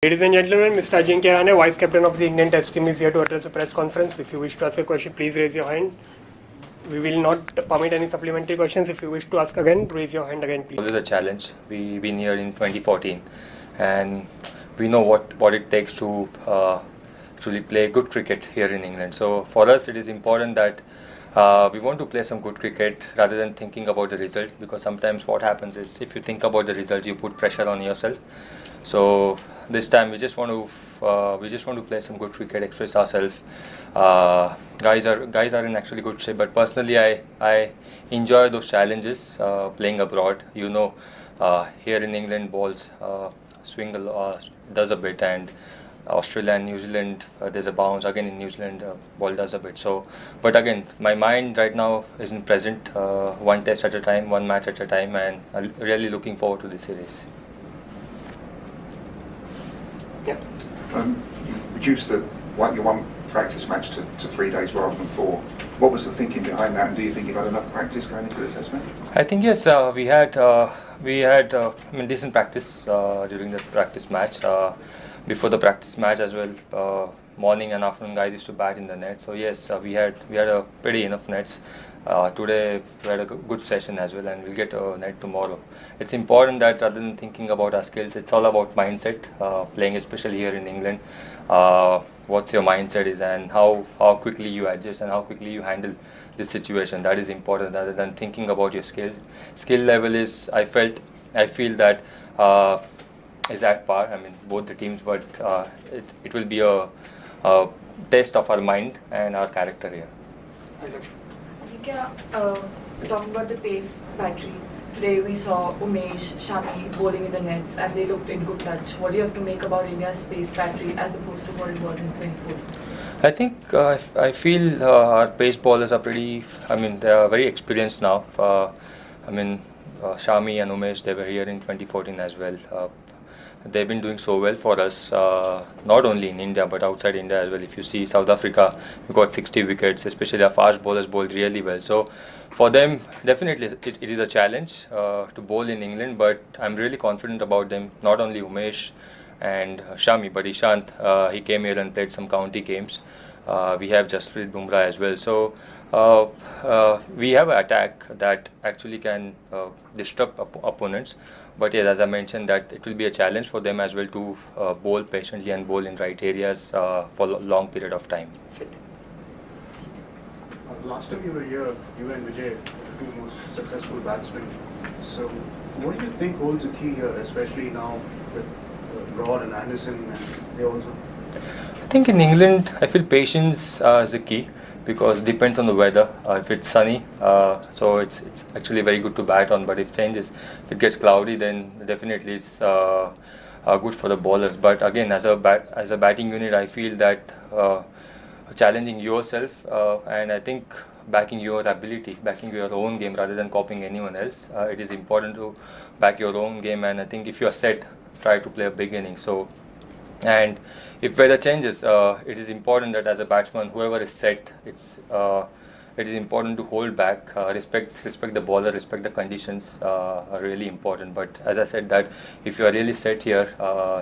Ladies and gentlemen, Mr. Ajinkya Rahane, Vice Captain of the Indian Test Team, is here to address a press conference. If you wish to ask a question, please raise your hand. We will not permit any supplementary questions. If you wish to ask again, raise your hand again, please. Always a challenge. We've been here in 2014, and we know what it takes to actually play good cricket here in England. So for us, it is important that we want to play some good cricket rather than thinking about the result, because sometimes what happens is if you think about the result, you put pressure on yourself. So this time we just want to play some good cricket, express ourselves. Guys are in actually good shape, but personally I enjoy those challenges playing abroad. Here in England balls swing does a bit, and Australia and New Zealand there's a bounce. Again in New Zealand ball does a bit. So, but again my mind right now is in present, one test at a time, one match at a time, and I'm really looking forward to this series. You reduced your one practice match to 3 days rather than 4. What was the thinking behind that, and do you think you've had enough practice going into the test match? I think yes, we had decent practice during the practice match. Before the practice match as well, morning and afternoon guys used to bat in the net. So yes, we had a pretty enough nets. Today we had a good session as well, and we'll get a net tomorrow. It's important that rather than thinking about our skills, it's all about mindset. Playing especially here in England, what's your mindset is, and how quickly you adjust and how quickly you handle this situation. That is important rather than thinking about your skills. Skill level is, I feel that is at par. I mean both the teams, but it will be a test of our mind and our character here. Talking about the pace battery, today we saw Umesh, Shami bowling in the nets, and they looked in good touch. What do you have to make about India's pace battery as opposed to what it was in 2014? I think I feel our pace bowlers are they are very experienced now. Shami and Umesh, they were here in 2014 as well. They've been doing so well for us, not only in India but outside India as well. If you see South Africa, we got 60 wickets, especially our fast bowlers bowled really well. So for them, definitely it is a challenge to bowl in England, but I'm really confident about them. Not only Umesh and Shami, but Ishant, he came here and played some county games. We have Jasprit Bumrah as well. So we have an attack that actually can disrupt opponents. But yes, as I mentioned, that it will be a challenge for them as well to bowl patiently and bowl in right areas for a long period of time. Last time you were here, you and Vijay, the two most successful batsmen. So what do you think holds a key here, especially now with Broad and Anderson, and they also? I think in England, I feel patience is the key, because it depends on the weather. If it's sunny, so it's actually very good to bat on. But if it gets cloudy, then definitely it's good for the bowlers. But again, as a batting unit, I feel that challenging yourself and I think backing your ability, backing your own game rather than copying anyone else. It is important to back your own game, and I think if you are set, try to play a big inning. And if weather changes, it is important that as a batsman, whoever is set, it is important to hold back, respect the bowler, respect the conditions are really important. But as I said, that if you are really set here,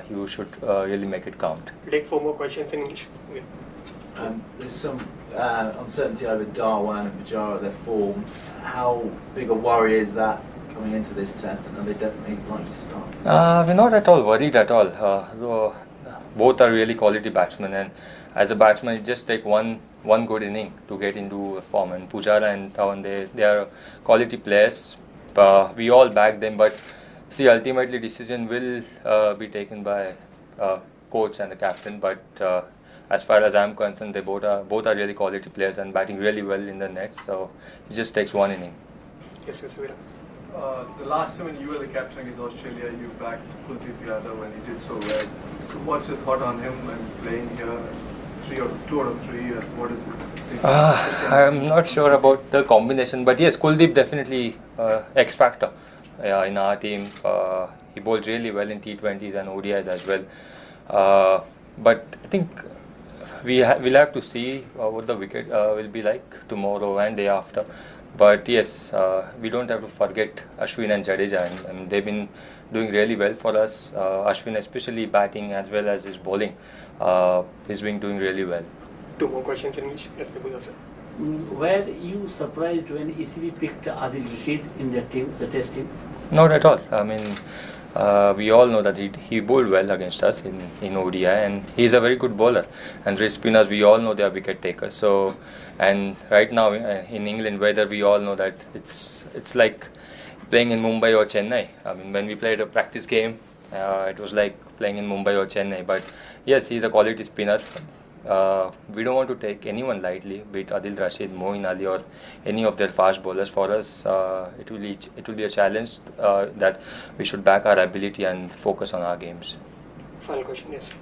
you should really make it count. We'll take 4 more questions in English. Yeah. There's some uncertainty over Dhawan and Pujara, their form. How big a worry is that coming into this test, and are they definitely likely to start? We're not at all worried at all. Both are really quality batsmen, and as a batsman, it just takes one good inning to get into form. And Pujara and Dhawan, they are quality players. We all back them, but see, ultimately decision will be taken by coach and the captain. But as far as I'm concerned, they both are really quality players and batting really well in the net. So it just takes one inning. Yes, Mr. Veera. The last time when you were the captain against Australia, you backed Kuldeep when he did so well. So what's your thought on him and playing here? 2 out of 3. What is it? I'm not sure about the combination, but yes, Kuldeep definitely X factor in our team. He bowled really well in T20s and ODIs as well. But I think we'll have to see what the wicket will be like tomorrow and day after. But yes, we don't have to forget Ashwin and Jadeja. And they've been doing really well for us. Ashwin, especially batting as well as his bowling, he's been doing really well. 2 more questions in English. Yes, Prabhu sir. Were you surprised when ECB picked Adil Rashid in their team, the test team? Not at all. I mean, we all know that he bowled well against us in ODI, and he's a very good bowler. And wrist spinners, we all know they are wicket takers. So, and right now in England, weather, we all know that it's like playing in Mumbai or Chennai. I mean, when we played a practice game, it was like playing in Mumbai or Chennai. But yes, he's a quality spinner. We don't want to take anyone lightly, be it Adil Rashid, Moeen Ali, or any of their fast bowlers. For us, it will be a challenge that we should back our ability and focus on our games. Final question. Yes.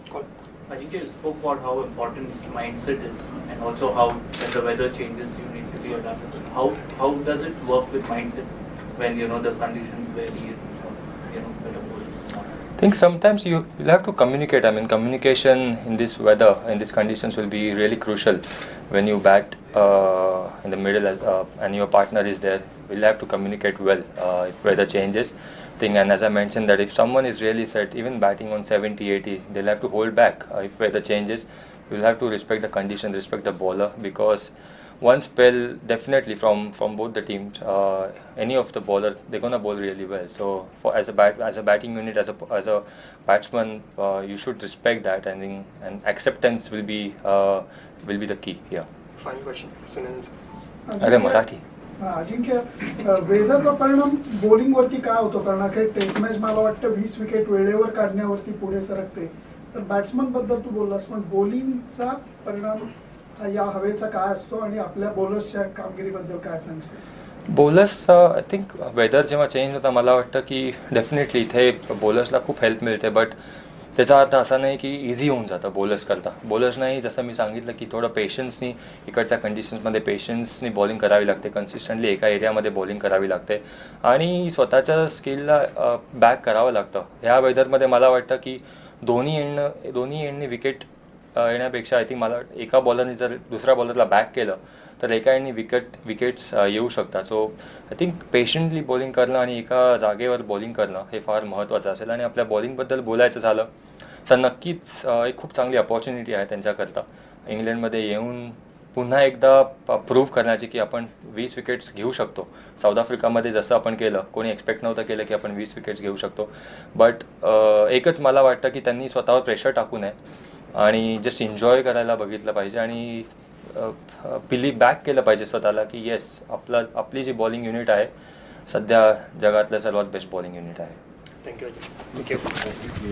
Call. Ajinkya spoke about how important mindset is, and also how when the weather changes, you need to be adaptable. How does it work with mindset when the conditions vary, better bowling? I think sometimes you'll have to communicate. I mean, communication in this weather, in these conditions, will be really crucial. When you bat in the middle and your partner is there, we'll have to communicate well if weather changes. And as I mentioned, that if someone is really set, even batting on 70, 80, they'll have to hold back. If weather changes, you'll have to respect the condition, respect the bowler, because one spell, definitely from both the teams, any of the bowler, they're gonna bowl really well. So as a batting unit, as a batsman, you should respect that, and acceptance will be the key here. Final question. Sunil sir. अरे मराठी. अजिंक्य, वेदरचा परिणाम बॉलिंगवरती काय होतो? कारण अखेर test match मला वाटतं 20 wicket वेळेवर काढण्यावरती पुढे सरकते. तर बॅट्समन बद्दल तू बोललास, पण बॉलिंगचा परिणाम या हवेचा काय असतो आणि आपल्या बॉलर्सच्या कामगिरीबद्दल काय सांगशील? बॉलर्स, आय थिंक वेदर जेव्हा चेंज होता, मला वाटतं की डेफिनेटली इथे बॉलर्सला खूप हेल्प मिळते. बट त्याचा अर्थ असा नाही की इझी होऊन जातं बॉलर्स करता. बॉलर्स नाही, जसं मी सांगितलं की थोडं पेशन्सनी इकडच्या कंडिशन्समध्ये पेशन्सनी बॉलिंग करावी लागते. कन्सिस्टंटली एका एरियामध्ये बॉलिंग करावी लागते आणि स्वतःच्या स्किलला बॅक करावं लागतं. ह्या वेदरमध्ये मला वाटतं की दोन्ही एंडनी विकेट येण्यापेक्षा आय थिंक मला एका बॉलरने जर दुसऱ्या बॉलरला बॅक केलं तर एका एंडनी विकेट्स येऊ शकतात. सो आय थिंक पेशंटली बॉलिंग करणं आणि एका जागेवर बॉलिंग करणं हे फार महत्त्वाचं असेल. आणि आपल्या बॉलिंगबद्दल बोलायचं झालं तर नक्कीच एक खूप चांगली अपॉर्च्युनिटी आहे त्यांच्याकरता इंग्लंडमध्ये येऊन पुन्हा एकदा प्रूव्ह करण्याची की आपण 20 विकेट्स घेऊ शकतो. साऊथ आफ्रिकामध्ये जसं आपण केलं, कोणी एक्सपेक्ट नव्हतं केलं की आपण 20 विकेट्स घेऊ शकतो. बट एकच मला वाटतं की त्यांनी स्वतःवर प्रेशर टाकू नये आणि जस्ट एन्जॉय करायला बघितलं पाहिजे आणि बॅक केलं पाहिजे स्वतःला की येस, आपली जी बॉलिंग युनिट आहे सध्या जगातलं सर्वात बेस्ट बॉलिंग युनिट आहे. थँक्यू.